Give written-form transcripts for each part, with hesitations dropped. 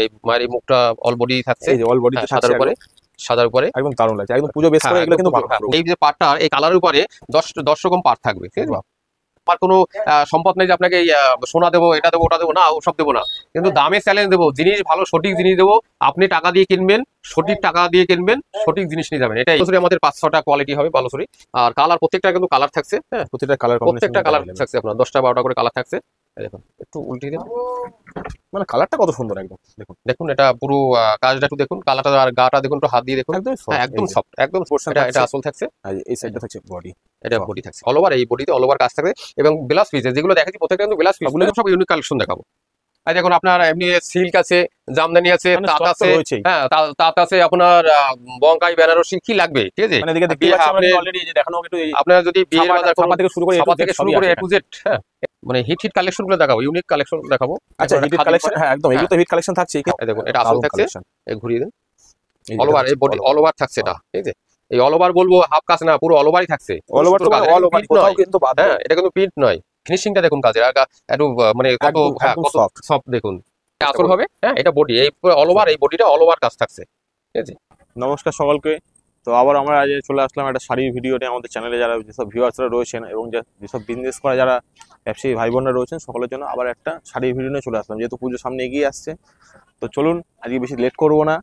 এই মায়ের এই মুখটা অল বডি থাকছে, এই যে অল বডিতে সাদার উপরে একদম দারুণ লাগছে, একদম পুজো বেস করে এগুলো কিন্তু ভালো। এই যে পাটটা এই কালারের উপরে 10 রকম পাট থাকবে, ঠিক আছে? আমার কোনো সম্পদ নেই যে আপনাকে সোনা দেবো, এটা দেবো, ওটা দেবো না, ওসব দেবো না, কিন্তু দামে চ্যালেঞ্জ দেবো, জিনিস ভালো সঠিক জিনিস দেবো, আপনি টাকা দিয়ে কিনবেন, সঠিক টাকা দিয়ে কিনবেন, সঠিক জিনিস নিয়ে যাবেন। এটাই আমাদের 5-6টা কোয়ালিটি হবে বালুচরি। আর কালার প্রত্যেকটা কিন্তু কালার থাকছে, হ্যাঁ প্রত্যেকটা কালার থাকছে, আপনার 10টা 12টা করে কালার থাকছে। দেখুন একটু উল্টে দিন, মানে কালারটা কত সুন্দর একদম। দেখুন এটা পুরো কাজটা একটু দেখুন, কালারটা আর গাটা দেখুন, একটু হাত দিয়ে দেখুন, একদম সফট, একদম এটা আসল থাকছে। এই সাইডটা থাকছে বডি, এটা বডি থাকছে অল ওভার, এই বডিতে অল ওভার কাজ থাকবে। এবং ব্লাউজ পিস যেগুলো দেখাচ্ছি প্রত্যেকটা কিন্তু ব্লাউজ পিস, সব ইউনিক কালেকশন দেখাবো। আর দেখুন আপনার এমনি সিল্ক আছে, জামদানি আছে, তাঁত আছে, হ্যাঁ তাঁত আছে, আপনার বঙ্কাই বেনারসি কি লাগবে, ঠিক আছে? আপনার যদি বিয়ের বাজার থেকে শুরু করে A to Z, হ্যাঁ মানে হিট কালেকশন গুলো দেখাবো, ইউনিক কালেকশন দেখাবো। আচ্ছা হিট কালেকশন, হ্যাঁ একদম এগুলো তো হিট কালেকশন থাকছে। দেখুন এটা আসল থাকছে, এই ঘুরিয়ে দিন, অল ওভার এই বডি অল ওভার থাকছে এটা, ঠিক আছে? এই অল ওভার বলবো হাফ কাজ না, পুরো অল ওভারই থাকছে, অল ওভার কোথাও কিন্তু বাদ, হ্যাঁ এটা কিন্তু প্রিন্ট নয়। ফিনিশিংটা দেখুন কাজের, একটু মানে কত সফট দেখুন, আসল হবে। হ্যাঁ এটা বডি, এই পুরো অল ওভার, এই বডিটা অল ওভার কাজ থাকছে, ঠিক আছে? নমস্কার সকলকে। তো আবার আমরা আজ চলে আসলাম একটা শাড়ির ভিডিওতে। আমাদের চ্যানেলে যারা যেসব ভিউয়ার্সরা রয়েছেন এবং যেসব বিজনেস করা যারা ব্যবসায়ী ভাই বোনরা রয়েছেন, সকলের জন্য আবার একটা শাড়ির ভিডিও নিয়ে চলে আসলাম, যেহেতু পুজোর সামনে এগিয়ে আসছে। তো চলুন আজকে বেশি লেট করবো না।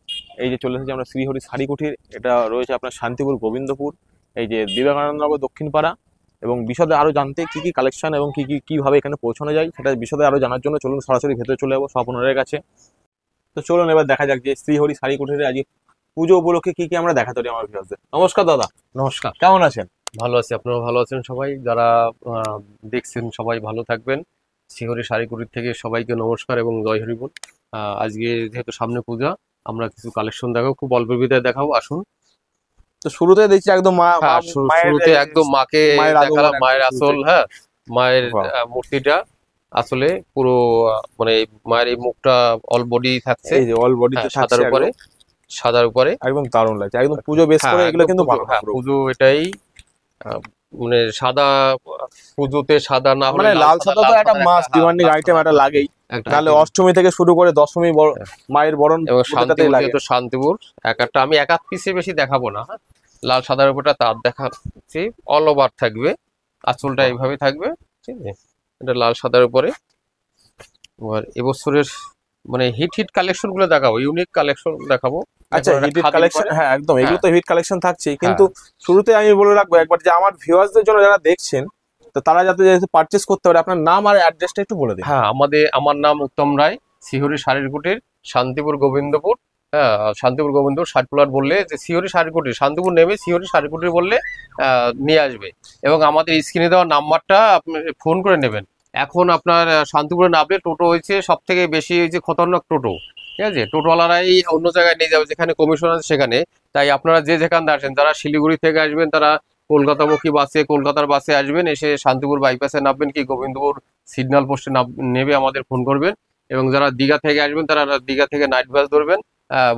এই যে চলে এসেছি আমরা শ্রীহরি শাড়ি কুঠির, এটা রয়েছে আপনার শান্তিপুর গোবিন্দপুর, এই যে বিবেকানন্দনগর দক্ষিণপাড়া। এবং বিশদে আরও জানতে কী কী কালেকশন এবং কীভাবে এখানে পৌঁছানো যায় সেটা বিশদে আরও জানার জন্য চলুন সরাসরি ভেতরে চলে যাবো সব ওনারের কাছে। তো চলুন এবার দেখা যাক যে শ্রীহরি শাড়ি কুঠিরে আজকে পুজো উপলক্ষে কি কি আমরা দেখাতে পারি আমার ভিউয়ারদের। নমস্কার দাদা। নমস্কার, কেমন আছেন? ভালো আছি, আপনারা ভালো আছেন? সবাই যারা দেখছেন সবাই ভালো থাকবেন। শ্রীহরি শাড়ি কুটির থেকে সবাইকে নমস্কার এবং জয় হরি বল। আজকে যেহেতু সামনে পূজা, আমরা কিছু কালেকশন দেখাবো, খুব অল্প বিদায় দেখাবো, আসুন। তো শুরুতে দেখছি একদম শুরুতে একদম মাকে দেখালাম, মায়ের আসল, হ্যাঁ মায়ের মূর্তিটা আসলে পুরো মানে মায়ের এই মুখটা অল বডি থাকছে, এই যে অল বডিতে সাদার উপরে একদম দারুণ লাগছে, একদম পুজো বেস করে এগুলো কিন্তু ভালো। হ্যাঁ পুজো এটাই মানে সাদা, পুজোতে সাদা না হলে মানে লাল সাদা তো একটা মাস্ট ডিমান্ডিং আইটেম, একটা লাগেই। তাহলে অষ্টমী থেকে শুরু করে দশমী মায়ের বরণ, এবং শান্তিপুর একটা আমি এক আধ পিসে বেশি দেখাবো না, লাল সাদার উপরটা তার দেখাচ্ছি, অল ওভার থাকবে, আঁচলটা এইভাবে থাকবে, ঠিক আছে? এটা লাল সাদার উপরে। আর এবছরের মানে হিট কালেকশন গুলো দেখাবো, ইউনিক কালেকশন দেখাবো। আচ্ছা হিট কালেকশন, হ্যাঁ একদম এগুলো তো হিট কালেকশন থাকছে, কিন্তু শুরুতে আমি বলে রাখবো একবার যে আমার ভিউয়ার্সদের জন্য যারা দেখছেন, তো তারা যাতে পারচেস করতে পারে, আপনার নাম আর অ্যাড্রেসটা একটু বলে দিন। হ্যাঁ আমার নাম উত্তম রায়, শ্রীহরি শাড়ির কুটির, শান্তিপুর গোবিন্দপুর। হ্যাঁ শান্তিপুর গোবিন্দপুর ষাটপ্লাট বললে যে শ্রীহরি শাড়ির কুটির, শান্তিপুর নেমে শ্রীহরি শাড়ির কুটির বললে নিয়ে আসবে। এবং আমাদের স্ক্রিনে দেওয়া নাম্বারটা আপনি ফোন করে নেবেন। এখন আপনার শান্তিপুরে নামলে টোটো হয়েছে সব থেকে বেশি হয়েছে খতরনাক টোটো, ঠিক আছে? টোটোওয়ালারাই অন্য জায়গায় নিয়ে যাবে, যেখানে কমিশন আছে সেখানে। তাই আপনারা যেখান থেকে আসেন, যারা শিলিগুড়ি থেকে আসবেন তারা কলকাতামুখী বাসে, কলকাতার বাসে আসবেন, এসে শান্তিপুর বাইপাসে নামবেন কি গোবিন্দপুর সিগন্যাল পোস্টে নেবে আমাদের ফোন করবেন। এবং যারা দীঘা থেকে আসবেন তারা দীঘা থেকে নাইট বাস ধরবেন।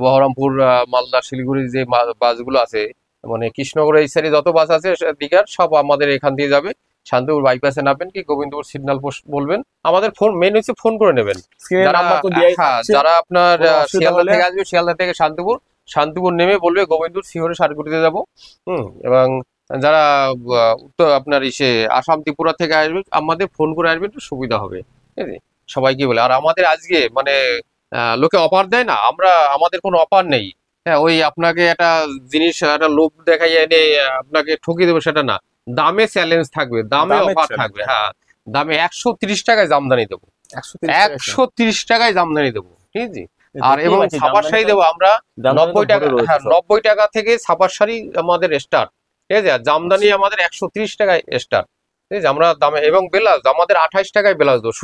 বহরমপুর, মালদা, শিলিগুড়ির যে বাসগুলো আছে, মানে কৃষ্ণনগর এই সাইডে যত বাস আছে দীঘার, সব আমাদের এখান দিয়ে যাবে। শান্তিপুর বাইপাসে নামবেন কি গোবিন্দপুর সিগন্যাল পোস্ট বলবেন, আমাদের ফোন মেন হচ্ছে ফোন করে নেবেন। যারা আপনার শিয়ালদা থেকে আসবে, শিয়ালদা থেকে শান্তিপুর নেমে বলবে গোবিন্দপুর শ্রীহরি শাড়ি কুটিতে যাবো। এবং যারা উত্তর আপনার আসাম ত্রিপুরা থেকে আসবে, আমাদের ফোন করে আসবে, একটু সুবিধা হবে, ঠিক আছে? সবাইকে বলে। আর আমাদের আজকে মানে লোকে অফার দেয় না, আমাদের কোনো অফার নেই। হ্যাঁ ওই আপনাকে একটা জিনিস একটা লোভ দেখাই এনে আপনাকে ঠকিয়ে দেবো সেটা না, দামে চ্যালেঞ্জ থাকবে, দামে অফার থাকবে। হ্যাঁ দামে 130 টাকায় জামদানি দেবো, 130 টাকায় জামদানি দেবো, ঠিক আছে? আর এবং ছাপার শাড়ি দেবো আমরা 90 টাকা, হ্যাঁ 90 টাকা থেকে ছাপার শাড়ি আমাদের স্টার্ট, ঠিক আছে? আর জামদানি আমাদের 130 টাকায় স্টার্ট, ঠিক আছে? আমরা দামে এবং ব্লাউজ আমাদের 28 টাকায় ব্লাউজ দেবো,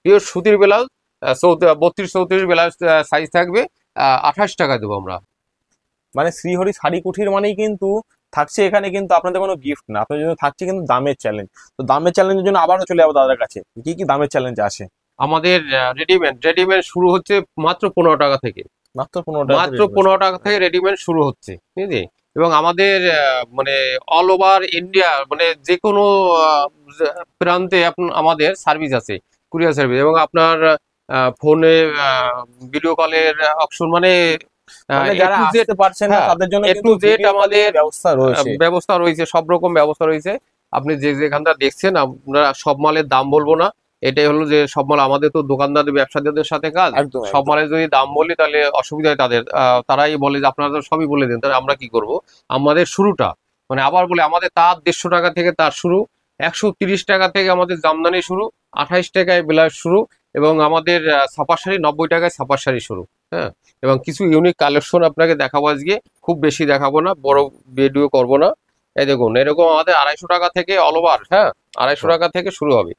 পিওর সুতির ব্লাউজ, 32-34 ব্লাউজ সাইজ থাকবে, 28 টাকা দেবো আমরা। মানে শ্রীহরি শাড়ি কুঠির মানেই কিন্তু থাকছে এখানে কিন্তু আপনাদের কোনো গিফট না, আপনাদের জন্য থাকছে কিন্তু দামের চ্যালেঞ্জ। তো দামের চ্যালেঞ্জের জন্য আবারও চলে যাবো দাদার কাছে, কি কি দামের চ্যালেঞ্জ আসে? আমাদের রেডিমেড শুরু হচ্ছে মাত্র 15 টাকা থেকে, মাত্র 15 টাকা থেকে রেডিমেড শুরু হচ্ছে, ঠিক আছে? এবং আমাদের মানে অল ওভার ইন্ডিয়া, মানে যে কোনো প্রান্তে আমাদের সার্ভিস আছে, কুরিয়ার সার্ভিস। এবং আপনার ফোনে ভিডিও কলের অপশন, মানে মানে A যারা to Z, আসতে পারছেন না হ্যাঁ, তাদের জন্য A কিন্তু to Z ভিডিও কলের আমাদের ব্যবস্থা রয়েছে। ব্যবস্থা রয়েছে, সব রকম ব্যবস্থা রয়েছে। আপনি যে যেখানটা দেখছেন, আমরা সব মালের দাম বলবো না, এটাই হলো যে সব মাল আমাদের তো দোকানদার ব্যবসায়ীদের সাথে কাজ। একদম সব একদম মালের যদি দাম বলি তাহলে অসুবিধা হয় তাদের, তারাই বলে যে আপনারা তো সবই বলে দেন, তাহলে আমরা কি করব। আমাদের শুরুটা, মানে আবার বলে, আমাদের তার 150 টাকা থেকে তার শুরু, 130 টাকা থেকে আমাদের জামদানি শুরু, 28 টাকায় ব্লাউজ শুরু, এবং আমাদের ছাপা শাড়ি 90 টাকায় ছাপা শাড়ি শুরু। হ্যাঁ, এবং কিছু ইউনিক কালেকশন আপনাকে দেখাবো আজকে, খুব বেশি দেখাবো না, বড় ভিডিও করব না। এই দেখুন, এরকম আমাদের 250 টাকা থেকে অল ওভার, হ্যাঁ, 250 টাকা থেকে শুরু হবে।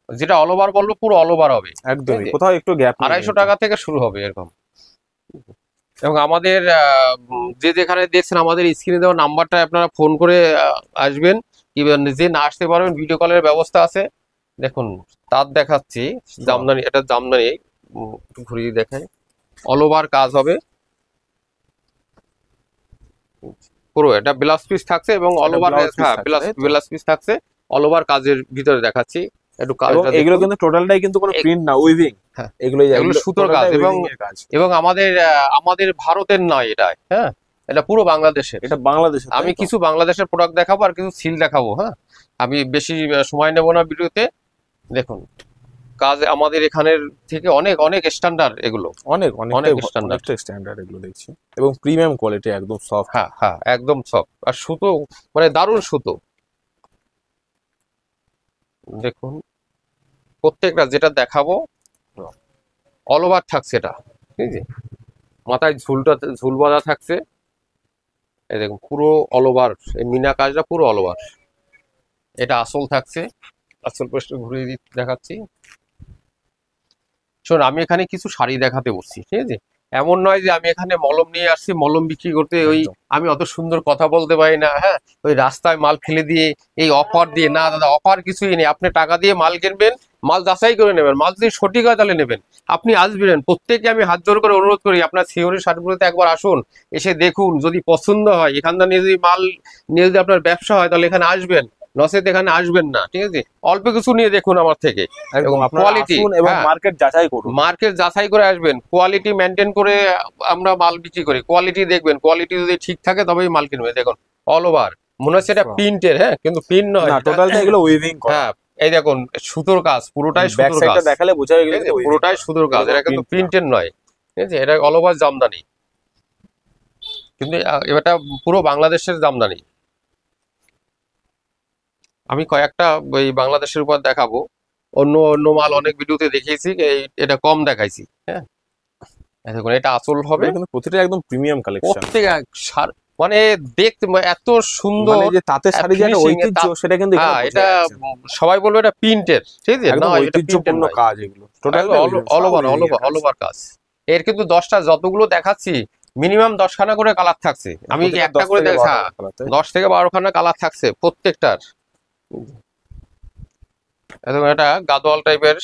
যেটা অল ওভার বলবো, পুরো অল ওভার হবে। ঠিক একদমই, আছে? কোথাও একটু গ্যাপ নেই 250 কিন্তু। টাকা থেকে শুরু হবে এরকম। এবং আমাদের যে যেখানে দেখছেন, আমাদের স্ক্রিনে দেওয়া নাম্বারটা আপনারা ফোন করে আসবেন, কি যে না আসতে পারবেন, ভিডিও কলের ব্যবস্থা আছে। দেখুন, তার দেখাচ্ছি, বাহ, জামদানি, এটা জামদানি, একটু ঘুরিয়ে দেখাই। অল ওভার কাজ হবে পুরো, এটা ব্লাউজ পিস থাকছে এবং অল একটা ওভার, ব্লাউজ পিস হ্যাঁ, থাকছে ব্লাউজ তাই তো? ব্লাউজ পিস থাকছে, অল ওভার কাজের ভিতরে দেখাচ্ছি, একটু এবং কাজটা এগুলো দেখুন। কিন্তু টোটালটাই কিন্তু কোনো এ- প্রিন্ট না, উইভিং। হ্যাঁ, এগুলো এগুলো সুতোর কাজ, টোটালটাই এবং উইভিং এর কাজ। এবং আমাদের ভারতের নয় এটা, হ্যাঁ, এটা পুরো বাংলাদেশের। এটা বাংলাদেশের তাই আমি তো? কিছু বাংলাদেশের প্রোডাক্ট দেখাবো আর কিছু সিল দেখাবো, হ্যাঁ। আমি বেশি সময় নেব না ভিডিওতে। দেখুন, কাজ আমাদের এখানের থেকে অনেক অনেক স্ট্যান্ডার্ড এগুলো, অনেক অনেক অনেকটাই স্ট্যান্ডার্ড। অনেকটা স্ট্যান্ডার্ড এগুলো দেখছি, এবং প্রিমিয়াম কোয়ালিটি, একদম সফট। হ্যাঁ হ্যাঁ, একদম সফট, আর সুতো মানে দারুণ সুতো। দেখুন, প্রত্যেকটা যেটা দেখাবো অল ওভার থাকছে এটা, ঠিক আছে? মাথায় ঝুল বাঁধা থাকছে, এই দেখুন পুরো অল ওভার, এই মিনা কাজটা পুরো অল ওভার। এটা আসল থাকছে, আসল পেস্ট ঘুরিয়ে দেখাচ্ছি। শোন, আমি এখানে কিছু শাড়ি দেখাতে বসছি, ঠিক আছে? এমন নয় যে আমি এখানে মলম নিয়ে আসছি মলম বিক্রি করতে, ওই একদম আমি অত সুন্দর কথা বলতে পারি না, হ্যাঁ, ওই রাস্তায় মাল ফেলে দিয়ে এই অফার দিয়ে, না দাদা, অফার কিছুই নেই। আপনি টাকা দিয়ে মাল কিনবেন, মাল যাচাই করে নেবেন, মাল যদি সঠিক হয় তাহলে নেবেন। আপনি আসবেন, প্রত্যেককে আমি হাত জোর করে অনুরোধ করি, আপনার সিওরি শার্টগুলোতে একবার আসুন, এসে দেখুন, যদি পছন্দ হয়, এখানটা নিয়ে যদি মাল নিয়ে যদি আপনার ব্যবসা হয় তাহলে এখানে আসবেন, নচেত এখানে আসবেন না, ঠিক আছে? অল্প কিছু নিয়ে দেখুন আমার থেকে, এবং একদম, আপনারা কোয়ালিটি, আসুন এবং হ্যাঁ, মার্কেট যাচাই করুন। মার্কেট যাচাই করে আসবেন, কোয়ালিটি মেনটেন করে আমরা মাল বিক্রি করি। কোয়ালিটি দেখবেন, কোয়ালিটি যদি ঠিক থাকে তবেই মাল কিনবে। দেখুন, অল ওভার, মনে হচ্ছে এটা বাহ। প্রিন্টের, হ্যাঁ, কিন্তু প্রিন্ট নয় না, এটা। টোটালটা এগুলো উইভিং করা। হ্যাঁ, এই দেখুন, সুতোর কাজ, পুরোটাই ব্যাক সুতোর সাইডটা কাজ, দেখালে বোঝা যায় ঠিক এগুলো আছে? কিন্তু উইভিং পুরোটাই করা, সুতোর কাজ, এগুলো কোনো এটা কিন্তু প্রিন্ট না। প্রিন্টের নয়, ঠিক আছে? এটা অল ওভার জামদানি, কিন্তু এটা পুরো বাংলাদেশের জামদানি। আমি কয়েকটা ওই বাংলাদেশের উপর দেখাবো, অন্য অন্য মাল অনেক ভিডিওতে দেখিয়েছি, এটা কম দেখাইছি, হ্যাঁ। এই দেখুন, এটা আসল হবে, এগুলো কিন্তু প্রতিটা একদম প্রিমিয়াম কালেকশন। প্রত্যেক মানে দেখতে এত সুন্দর, মানে যে তাঁতের শাড়ি যে একটা ফিনিশিং, ঐতিহ্য, সেটা কিন্তু এখানে হ্যাঁ, বোঝা এটা যাচ্ছে। সবাই বলবে এটা প্রিন্টের, ঠিক আছে? না, একদম এটা প্রিন্টের ঐতিহ্যপূর্ণ নয়, কাজ এগুলো, টোটালটা অল সব ওভার, উইভিং এর অল কাজ। ওভার কাজ। এর কিন্তু 10টা, যতগুলো দেখাচ্ছি মিনিমাম 10খানা করে কালার থাকছে, আমি প্রতিটা একটা 10 করে থেকে দেখছি, 12টা হ্যাঁ, করে কালার, তাই তো? 10 থেকে 12খানা কালার থাকছে প্রত্যেকটার। এবং এটা গাদোয়াল টাইপের,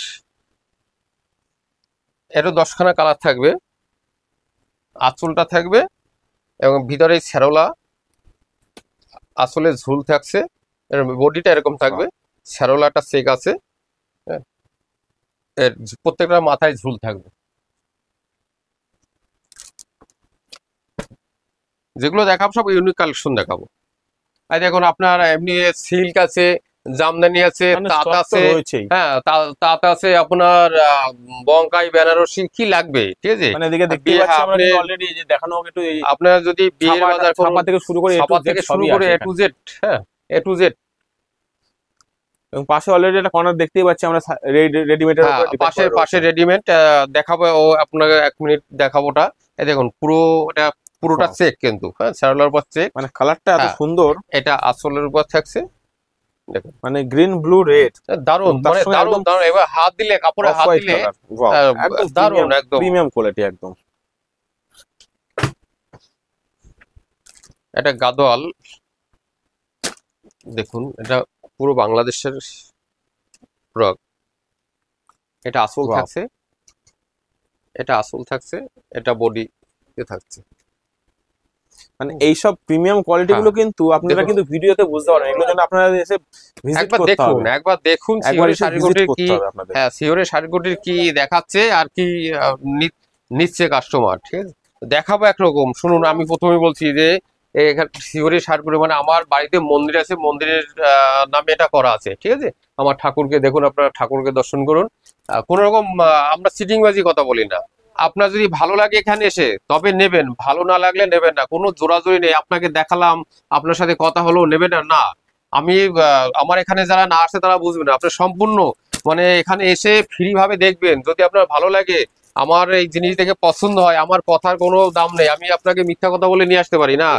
এরও 10খানা কালার থাকবে, আঁচলটা থাকবে, এবং ভিতরে ছেরোলা, আসলে ঝুল থাকছে, এর বডিটা এরকম থাকবে, ছেরোলাটা চেক আছে, হ্যাঁ, এর প্রত্যেকটা মাথায় ঝুল থাকবে। যেগুলো দেখাবো সব ইউনিক কালেকশন দেখাবো। আর দেখুন, আপনার এমনি সিল্ক আছে, জামদানি আছে, মানে তাঁত স্টক তো আছে, রয়েছেই। হ্যাঁ, তাঁত আছে আপনার, বঙ্কাই, বেনারসি, কি লাগবে, ঠিক আছে? মানে এদিকে আর দেখতেই পাচ্ছি হ্যাঁ, আমরা কিন্তু অলরেডি যে দেখানো একটু এই আপনার যদি বিয়ের ছাপা বাজার করুন, ছাপা থেকে শুরু করে এ টু ছাপা জেড থেকে শুরু সবই করে আছে এ টু এখানে। জেড, হ্যাঁ, এ টু জেড। এবং পাশে অলরেডি একটা কর্নার দেখতেই পাচ্ছি আমরা, রেডিমেডের হ্যাঁ, উপর ডিপেন্ড পাশে করে পাশে রয়েছে। রেডিমেড দেখাবো, ও আপনাকে 1 মিনিট দেখাবোটা। এই দেখুন, এটা পুরোটা বাহ, চেক, কিন্তু হ্যাঁ, স্যারলার উপর চেক। মানে কালারটা এত হ্যাঁ, সুন্দর, এটা আসলের উপর থাকছে, দেখুন, মানে গ্রিন ব্লু রেড, দারুণ, এবং তার মানে সঙ্গে দারুণ একদম দারুণ, এবার হাত দিলে, কাপড়ে অফ হাত হোয়াইট দিলে কালার। ওয়াও, আহ, একদম দারুণ একদম। প্রিমিয়াম কোয়ালিটি একদম। এটা গাদোয়াল, দেখুন, এটা পুরো বাংলাদেশের প্রোডাক্ট। এটা আসল ওয়াও, থাকছে, এটা আসল থাকছে, এটা বডি থাকছে। মানে এইসব প্রিমিয়াম কোয়ালিটি গুলো কিন্তু আপনারা দেখুন। কিন্তু ভিডিওতে বুঝতে পারবেন, এগুলোর জন্য আপনারা এসে ভিজিট একবার করতে দেখুন, হবে, একবার দেখুন একবার সিওরি এসে শাড়ির ভিজিট গুটির কি, করতে হবে আপনাদের। হ্যাঁ সিওরি শাড়ির গুটির কি দেখাচ্ছে আর কি নিচ্ছে কাস্টমার, ঠিক আছে। দেখাবো একরকম, শুনুন আমি প্রথমে বলছি যে এখানে সিওরি শাড়ির গুটি মানে আমার বাড়িতে মন্দির আছে, মন্দিরের নামে এটা করা আছে, ঠিক আছে। আমার ঠাকুরকে দেখুন, আপনারা ঠাকুরকে দর্শন করুন। কোন রকম আমরা সিটিংবাজি কথা বলি না। আপনার যদি ভালো লাগে এখানে এসে তবে নেবেন, ভালো না লাগলে নেবেন না, কোনো জোরাজোরি নেই। আপনাকে দেখালাম, আপনার সাথে কথা হলো, নেবেন না না। আমি আমার এখানে যারা না আসে তারা বুঝবেন না। আপনার সম্পূর্ণ মানে এখানে এসে ফ্রি ভাবে দেখবেন, যদি আপনার ভালো লাগে, আমার এই জিনিস দেখে পছন্দ হয়, আমার কথার কোনো দাম নেই, আমি আপনাকে মিথ্যা কথা বলে নিয়ে আসতে পারি না।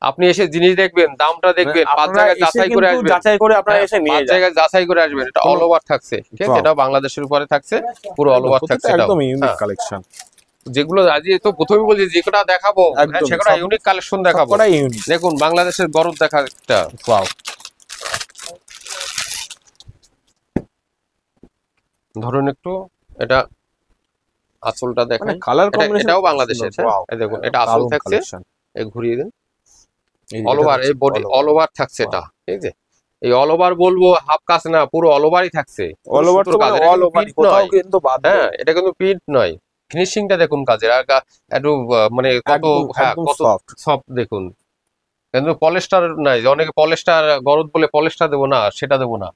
আপনি এসে জিনিস দেখবেন, দামটা দেখবেন, পাঁচ আপনারা জায়গায় এসে যাচাই করে কিন্তু আসবেন। যাচাই করে আপনারা হ্যাঁ, এসে নিয়ে পাঁচ যান, জায়গায় যাচাই করে আসবেন। এটা অল ওভার থাকছে, ঠিক আছে, Wow. এটা বাংলাদেশের উপরে থাকছে, পুরো অল ওভার থাকছে। প্রত্যেকটা এটাও একদম ইউনিক হ্যাঁ, কালেকশন, যেগুলো আজ তো প্রথমে বলছি যে কটা দেখাবো, হ্যাঁ একদম সেকটা ইউনিক কালেকশন দেখাবো। সবকটাই ইউনিক। দেখুন বাংলাদেশের গরব দেখা একটা, ওয়াও, ধরুন একটু এটা আঁচলটা মানে দেখাই, কালার এটা কম্বিনেশন এটাও বাংলাদেশের, হ্যাঁ ওয়াও, এই দেখুন এটা আঁচল দারুণ থাকছে, কালেকশন। এই ঘুরিয়ে দিন, এই অল ওভার এই বডি অল ওভার থাকছে এটা, ঠিক আছে। এই অল ওভার বলবো হাফ কাজ না, পুরো অল ওভারই থাকছে, অল ওভার তো মানে অল ওভার, কোথাও কিন্তু বাদ নেই। হ্যাঁ এটা কিন্তু প্রিন্ট নয়। ফিনিশিংটা দেখুন কাজের, আর একটু মানে কত, একদম হ্যাঁ একদম কত সফট, সফট দেখুন। কিন্তু পলিস্টার নাই, অনেকে পলিস্টার গরদ বলে পলিস্টার দেবো না, সেটা দেবো না।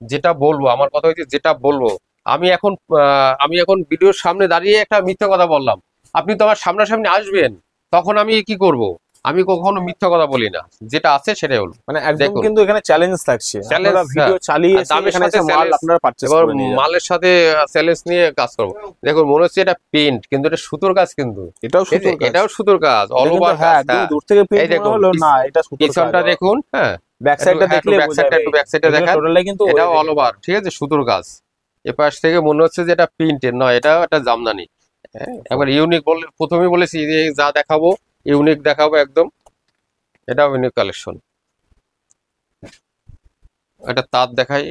যেটা বলবো, আমার কথা হচ্ছে যেটা বলবো। আমি এখন ভিডিওর সামনে দাঁড়িয়ে একটা মিথ্যা কথা বললাম, আপনি তো আমার সামনাসামনি আসবেন, তখন আমি কি করব? আমি কখনো মিথ্যা কথা বলি না, যেটা আছে সেটাই হলো। মানে একদম দেখুন কিন্তু এখানে চ্যালেঞ্জ থাকছে, চ্যালেঞ্জ, আপনারা ভিডিও চালিয়ে আর এসে দামের এখানে সাথে এসে মাল চ্যালেঞ্জ, আপনারা পারচেজ এবার করে নিয়ে যান। মালের সাথে চ্যালেঞ্জ নিয়ে কাজ করবো। দেখুন মনে হচ্ছে এটা পেন্ট, কিন্তু এটা সুতোর কাজ, কিন্তু এটাও এই যে সুন্দর কাজ, এটাও সুতোর কাজ, এটা অল কিন্তু ওভার হ্যাঁ কাজ, একদম হ্যাঁ। দূর থেকে এই প্রিন্ট মনে দেখুন হলো না এটা সুন্দর কাজ। পিছনটা দেখুন, হ্যাঁ ব্যাক সাইডটা দেখলে ব্যাক বোঝা সাইডটা যাবে একটু ব্যাক সাইডে এগুলো দেখান, টোটালি কিন্তু এটাও অল ওভার, ঠিক আছে, সুতোর কাজ। এপাশ থেকে মনে হচ্ছে যে এটা প্রিন্টের নয়, এটা একটা জামদানি। হ্যাঁ একবার ইউনিক বলে প্রথমেই বলেছি যে যা দেখাবো ইউনিক দেখাবো একদম, এটাও ইউনিক কালেকশন। এটা তাঁত দেখাই,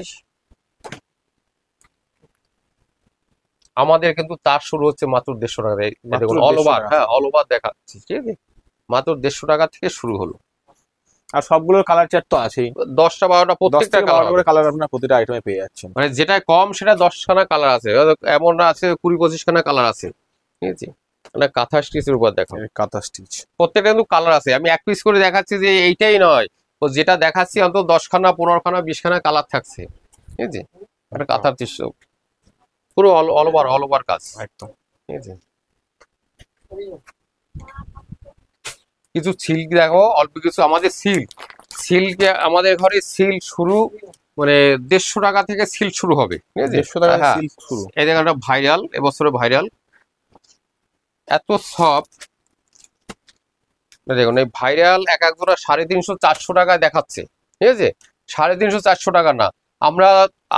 আমাদের কিন্তু তার শুরু হচ্ছে মাত্র 150 টাকা থেকে। মাত্র দেখুন অল 150 ওভার, টাকা হ্যাঁ থেকে। অল ওভার দেখাচ্ছি, ঠিক আছে, মাত্র 150 টাকা থেকে শুরু হলো। আর সবগুলোর কালার চার্ট তো আছেই, 10টা 12টা 10 প্রত্যেকটা থেকে কালার 12টা হবে, করে কালার আপনারা প্রতিটা আইটেমে পেয়ে যাচ্ছেন। মানে যেটা কম সেটা 10খানা কালার আছে, এমন আছে 20-25 খানা কালার আছে, ঠিক আছে। মানে কাঁথা স্টিচের উপর দেখো, এই কাঁথা স্টিচ, প্রত্যেকটা কিন্তু কালার আছে। আমি এক পিস করে দেখাচ্ছি যে এইটাই নয়, ও যেটা দেখাচ্ছি অন্তত 10খানা 15খানা 20খানা কালার থাকছে, ঠিক আছে। একটা কাঁথার দৃশ্য, পুরো অল ওভার কাজ, একদম ঠিক আছে। কিছু সিল্ক দেখো, অল্প কিছু আমাদের সিল্ক আমাদের ঘরে সিল্ক শুরু মানে 150 টাকা থেকে সিল্ক শুরু হবে, ঠিক আছে। 150 টাকা হ্যাঁ সিল্ক শুরু, এই দেখো একটা ভাইরাল, এবছরে ভাইরাল, এত সফট। দেখুন এই ভাইরাল এক এক জোড়া 350-400 টাকায় দেখাচ্ছে, ঠিক আছে। 350-400 টাকা না, আমরা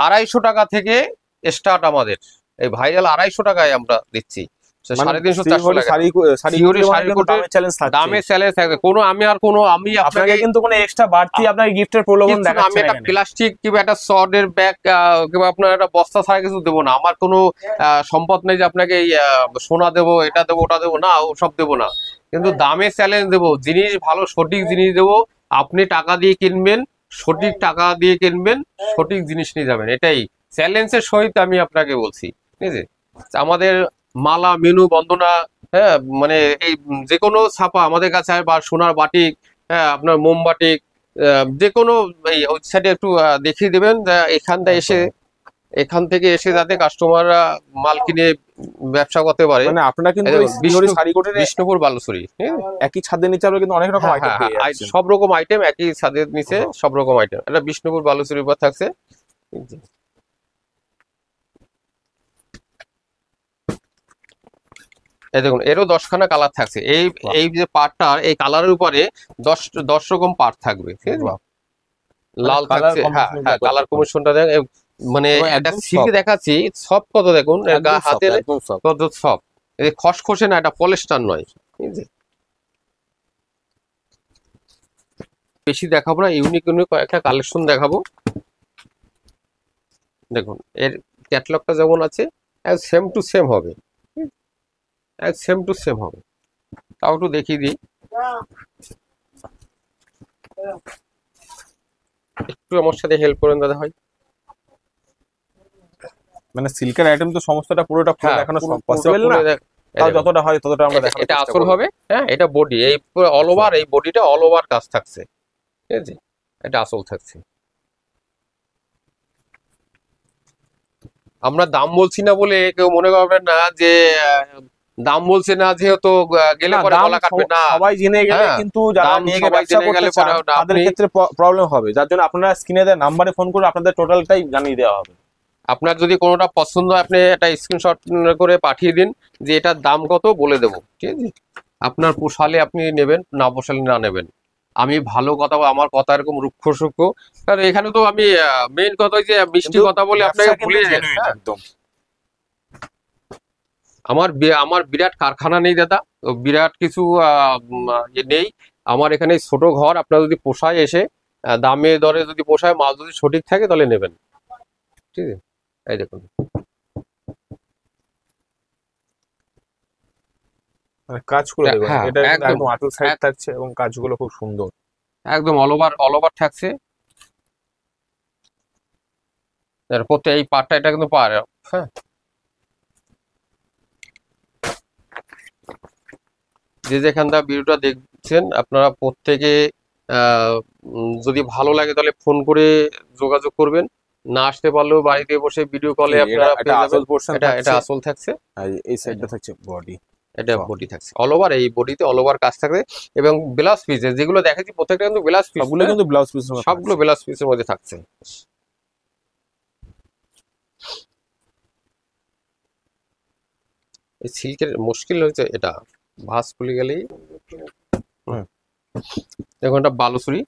250 টাকা থেকে স্টার্ট আমাদের এই ভাইরাল, 250 টাকায় আমরা দিচ্ছি। মানে 350-400 টাকা শাড়ি শাড়ি সিওরি কুটির মানে শাড়ির কিন্তু কোটের দামে চ্যালেঞ্জ থাকছে, দামে চ্যালেঞ্জ থাকবে। আমি আপনাকে আপনাকে কিন্তু কোনো এক্সট্রা বাড়তি আপনাকে গিফটের প্রলোভন কিছু না, আমি দেখাচ্ছেন একটা এখানে। প্লাস্টিক কিংবা একটা সর্ডের ব্যাগ কিংবা আপনার একটা বস্তা ছাড়া কিছু দেবো না। আমার কোনো সম্পদ নেই যে আপনাকে এই, সোনা দেবো, এটা দেবো, ওটা দেবো না, ওসব দেবো না। কিন্তু দামে চ্যালেঞ্জ দেবো, জিনিস ভালো সঠিক জিনিস দেবো। আপনি টাকা দিয়ে কিনবেন, সঠিক টাকা দিয়ে কিনবেন, সঠিক জিনিস নিয়ে যাবেন, এটাই চ্যালেঞ্জের সহিত আমি আপনাকে বলছি, ঠিক আছে। আমাদের মালা মেনু বন্দনা, হ্যাঁ মানে এই যে কোনো ছাপা আমাদের কাছে হয়, বা সোনার বাটিক, হ্যাঁ আপনার মোমবাটিক, যে কোনো এই ওয়েবসাইটে একটু দেখিয়ে দেবেন এখানটা এসে, এখান থেকে এসে যাতে কাস্টমাররা মাল কিনে ব্যবসা করতে পারে। মানে আপনারা এই কিন্তু দেখুন, এই সিওরি শাড়ি কুটিরে বিষ্ণুপুর বালুচুরি, হ্যাঁ একই ছাদের নিচে আপনারা কিন্তু অনেক রকম হ্যাঁ আইটেম হ্যাঁ পেয়ে হ্যাঁ, যাচ্ছেন। সব রকম আইটেম একই ছাদের নিচে, সব রকম আইটেম, এটা বিষ্ণুপুর বালুচুরির উপর থাকছে। এই দেখুন এরও 10খানা কালার থাকছে, এই এই যে পার্টটা, এই কালারের উপরে 10 রকম পার্ট থাকবে, ঠিক আছে। বাহ। লাল কালার থাকছে, হ্যাঁ কম্বিনেশন হ্যাঁ কালার কমিশনটা দেখ, মানে এবং একটা একদম সিল্ক soft। দেখাচ্ছি, সব কত দেখুন, একদম soft, হাতের একদম soft। কত সব, এই খসখসে না, এটা পলিস্টার নয়, ঠিক আছে। বেশি দেখাবো না, ইউনিক ইউনিক কয়েকটা কালেকশন দেখাবো। দেখুন এর ক্যাটালগটা যেমন আছে সেম টু সেম হবে, সেম টু সেম হবে। তাও একটু দেখিয়ে দিই, একটু আমার সাথে হেল্প করেন দাদা ভাই। মানে সিল্কের আইটেম তো সমস্তটা পুরোটা খুলে হ্যাঁ, দেখানো পুরোটা পসিবল না, খুলে এই তাও দেখুন। যতটা হয় ততটা আমরা দেখানোর এটা চেষ্টা আসল করব। হবে, হ্যাঁ এটা বডি, এই অল ওভার, এই বডিটা অল ওভার কাজ থাকছে, ঠিক আছে, এটা আসল থাকছে। আমরা দাম বলছি না বলে কেউ মনে করবেন না যে দাম বলছে না যেহেতু গেলে না, পরে দাম গলা কাটবে না। সবাই জেনে গেলে হ্যাঁ, কিন্তু যারা দাম নিয়ে গিয়ে সবাই ব্যবসা জেনে করতে গেলে চান পরে তাদের আপনি, ক্ষেত্রে প্রবলেম হবে, যার জন্য আপনারা স্ক্রিনে দেওয়া নাম্বারে ফোন করে আপনাদের টোটালটাই জানিয়ে দেওয়া হবে। আপনার যদি কোনোটা পছন্দ হয় আপনি একটা স্ক্রিনশট করে পাঠিয়ে দিন যে এটার দাম কত, বলে দেবো, ঠিক আছে। আপনার পোষালে আপনি নেবেন, না পোষালে না নেবেন। আমি ভালো কথা, আমার কথা এরকম রুক্ষ সূক্ষ্ম, কারণ এখানে তো আমি মেইন কথা যে মিষ্টি কিন্তু কথা বলে ব্যবসা আপনাকে কিন্তু ভুলিয়ে, genuine হ্যাঁ, একদম। আমার বিরাট কারখানা নেই দাদা, তো বিরাট কিছু নেই। আমার এখানে ছোট ঘর, আপনার যদি পোষায় এসে দামে দরে যদি পোষায়, মাল যদি সঠিক থাকে তাহলে নেবেন, ঠিক আছে। এই দেখুন, মানে কাজগুলো দেখুন, হ্যাঁ এটা কিন্তু একদম, একদম আটল সাইড এক- থাকছে এবং কাজগুলো খুব সুন্দর। একদম অল ওভার থাকছে। প্রত্যেক এই পার্টটা, এটা কিন্তু পার, হ্যাঁ, যে যেখান থেকে ভিডিওটা দেখছেন আপনারা প্রত্যেকে যদি ভালো লাগে তাহলে ফোন করে যোগাযোগ করবেন, না আসতে পারলেও বাড়িতে বসে ভিডিও কলে এটা আপনারা এটা পেয়ে যাবেন। আসল পোর্শন এটা থাকছে, আসল থাকছে, আর এই এই সাইডটা যে, থাকছে বডি। এটা বডি থাকছে অল ওভার, এই বডিতে অল ওভার কাজ থাকবে। এবং ব্লাউজ পিসে যেগুলো দেখাচ্ছি প্রত্যেকটা কিন্তু ব্লাউজ পিস, সবগুলো কিন্তু ব্লাউজ পিস সবগুলো ব্লাউজ পিসের মধ্যে থাকছে। এই সিল্কের মুশকিল হয়েছে, এটা ভাঁজ খুলে গেলেই, দেখুন এটা বালুচুরি,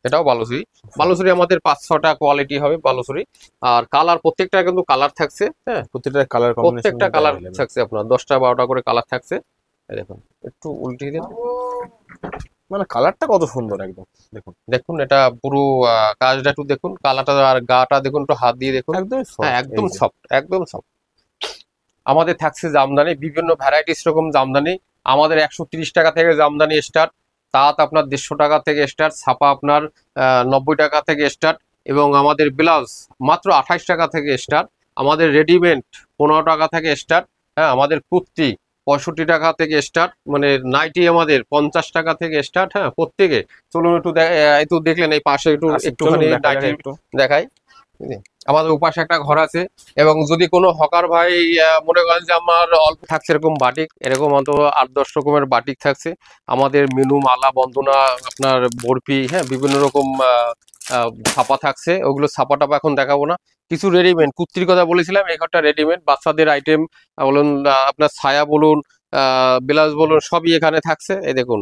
এটাও বালুচুরি। বালুচুরি আমাদের 5-6টা কোয়ালিটি হবে বালুচুরি, আর কালার প্রত্যেকটা কিন্তু কালার থাকছে, হ্যাঁ, প্রত্যেকটা কালার কম্বিনেশন প্রত্যেকটা কালার থাকছে, আপনার 10টা-12টা করে কালার থাকছে। এই দেখুন, একটু উল্টিয়ে দিন, মানে কালারটা কত সুন্দর একদম, দেখুন দেখুন এটা পুরো কাজটা একটু দেখুন, কালারটা আর গাটা দেখুন, একটু হাত দিয়ে দেখুন, একদম হ্যাঁ একদম সফট, একদম সফট। আমাদের থাকছে জামদানি, বিভিন্ন ভ্যারাইটিস রকম জামদানি। আমাদের 130 টাকা থেকে জামদানি স্টার্ট, তাঁত আপনার 150 টাকা থেকে স্টার্ট, ছাপা আপনার 90 টাকা থেকে স্টার্ট, এবং আমাদের ব্লাউজ মাত্র 28 টাকা থেকে স্টার্ট। আমাদের রেডিমেড 15 টাকা থেকে স্টার্ট, হ্যাঁ, আমাদের কুর্তি 65 টাকা থেকে স্টার্ট, মানে নাইটি আমাদের 50 টাকা থেকে স্টার্ট, হ্যাঁ প্রত্যেকে। চলুন একটু দেখলেন এই পাশে একটুখানি নাইটি দেখাই। আমাদের উপাশে একটা ঘর আছে, এবং যদি কোনো হকার ভাই মনে করেন যে আমার অল্প থাকছে এরকম বাটিক, এরকম অন্তত 8-10 রকমের বাটিক থাকছে। আমাদের মেনু, মালা, বন্দনা, আপনার বরফি, হ্যাঁ বিভিন্ন রকম ছাপা থাকছে, ওগুলো ছাপা টাপা এখন দেখাবো না। কিছু রেডিমেড কুর্তির কথা বলেছিলাম, এই ঘরটা রেডিমেড বাচ্চাদের আইটেম বলুন, আপনার ছায়া বলুন, ব্লাউজ বলুন, সবই এখানে থাকছে। এই দেখুন,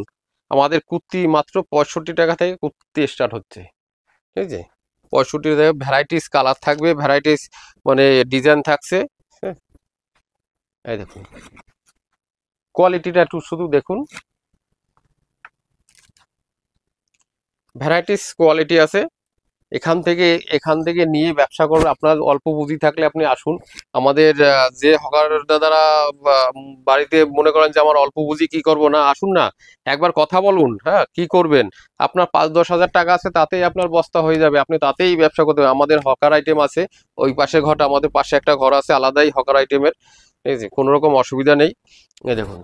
আমাদের কুর্তি মাত্র 65 টাকা থেকে কুর্তি স্টার্ট হচ্ছে, ঠিক আছে। 65 ভ্যারাইটিস কালার থাকবে, ভ্যারাইটিস মানে ডিজাইন থাকছে, হ্যাঁ। এই দেখুন কোয়ালিটিটা একটু শুধু দেখুন, ভ্যারাইটিস কোয়ালিটি আছে। এখান থেকে নিয়ে ব্যবসা করুন। আপনার অল্প পুঁজি থাকলে আপনি আসুন আমাদের, যে হকার দাদারা বাড়িতে মনে করেন যে আমার অল্প পুঁজি কি করব, না আসুন না, একবার কথা বলুন, হ্যাঁ কি করবেন। আপনার 5-10 হাজার টাকা আছে, তাতেই আপনার বস্তা হয়ে যাবে, আপনি তাতেই ব্যবসা করতে হবে। আমাদের হকার আইটেম আছে, ওই পাশে ঘরটা, আমাদের পাশে একটা ঘর আছে আলাদাই হকার আইটেমের, ঠিক আছে, কোনো রকম অসুবিধা নেই। এই দেখুন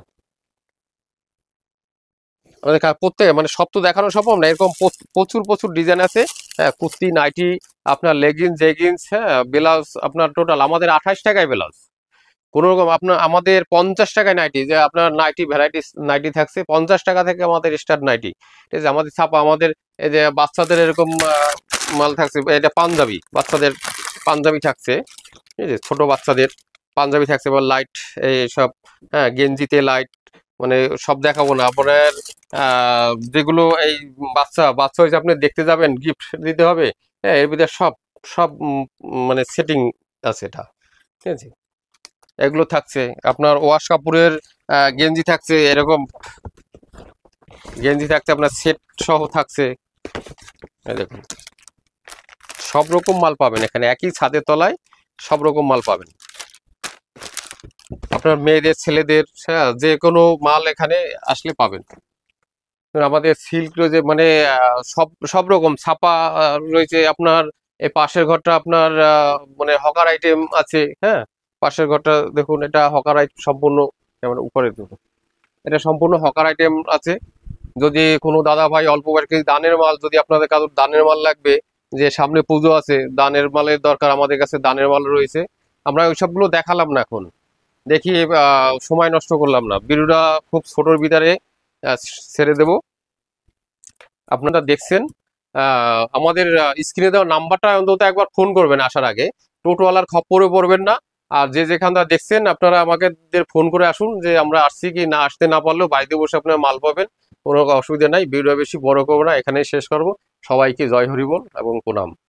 আমাদের প্রত্যেকে, মানে সব তো দেখানো সম্ভব না, এরকম প্রচুর প্রচুর ডিজাইন আছে, হ্যাঁ কুর্তি, নাইটি, আপনার লেগিংস, জেগিংস, হ্যাঁ ব্লাউজ আপনার টোটাল আমাদের 28 টাকায় ব্লাউজ। কোনো রকম আপনার আমাদের 50 টাকায় নাইটি, যে আপনার নাইটি ভ্যারাইটিস নাইটি থাকছে 50 টাকা থেকে আমাদের স্টার্ট নাইটি, ঠিক আছে। আমাদের ছাপা, আমাদের এই যে বাচ্চাদের এরকম মাল থাকছে, এটা পাঞ্জাবি, বাচ্চাদের পাঞ্জাবি থাকছে, ঠিক আছে, ছোট বাচ্চাদের পাঞ্জাবি থাকছে, বা লাইট এইসব, হ্যাঁ গেঞ্জিতে লাইট, মানে সব দেখাবো না আপনার, যেগুলো এই বাচ্চা বাচ্চা হয়েছে আপনি দেখতে যাবেন, গিফট দিতে হবে, হ্যাঁ এর ভিতরে সব সব মানে সেটিং আছে এটা, ঠিক আছে। এগুলো থাকছে আপনার ওয়াশ কাপড়ের গেঞ্জি থাকছে, এরকম গেঞ্জি থাকছে আপনার সেট সহ থাকছে। এই দেখুন সব রকম মাল পাবেন এখানে, একই ছাদের তলায় সব রকম মাল পাবেন। আপনার মেয়েদের ছেলেদের, হ্যাঁ, যে কোনো মাল এখানে আসলে পাবেন। আমাদের সিল্ক রয়েছে, মানে সব সব রকম ছাপা রয়েছে আপনার। এই পাশের ঘরটা আপনার মানে হকার আইটেম আছে, হ্যাঁ। পাশের ঘরটা দেখুন, এটা হকার আইটেম সম্পূর্ণ, যেমন উপরে দেখুন, এটা সম্পূর্ণ হকার আইটেম আছে। যদি কোনো দাদা ভাই অল্প বয়সী দানের মাল, যদি আপনাদের কারোর দানের মাল লাগবে, যে সামনে পুজো আছে, দানের মালের দরকার, আমাদের কাছে দানের মাল রয়েছে। আমরা ওই সবগুলো দেখালাম না এখন, দেখি সময় নষ্ট করলাম না, ভিডিওটা খুব ছোটোর ভিতরে ছেড়ে দেব। আপনারা দেখছেন, আমাদের স্ক্রিনে দেওয়া নাম্বারটা অন্তত একবার ফোন করবেন আসার আগে, টোটোওয়ালার খপ্পরে পড়বেন না। আর যে যেখানটা দেখছেন আপনারা আমাকে ফোন করে আসুন, যে আমরা আসছি কি না, আসতে না পারলেও বাড়িতে বসে আপনারা মাল পাবেন, কোনো অসুবিধা নাই। ভিডিও বেশি বড় করবো না, এখানেই শেষ করব। সবাইকে জয় হরি বল এবং প্রণাম।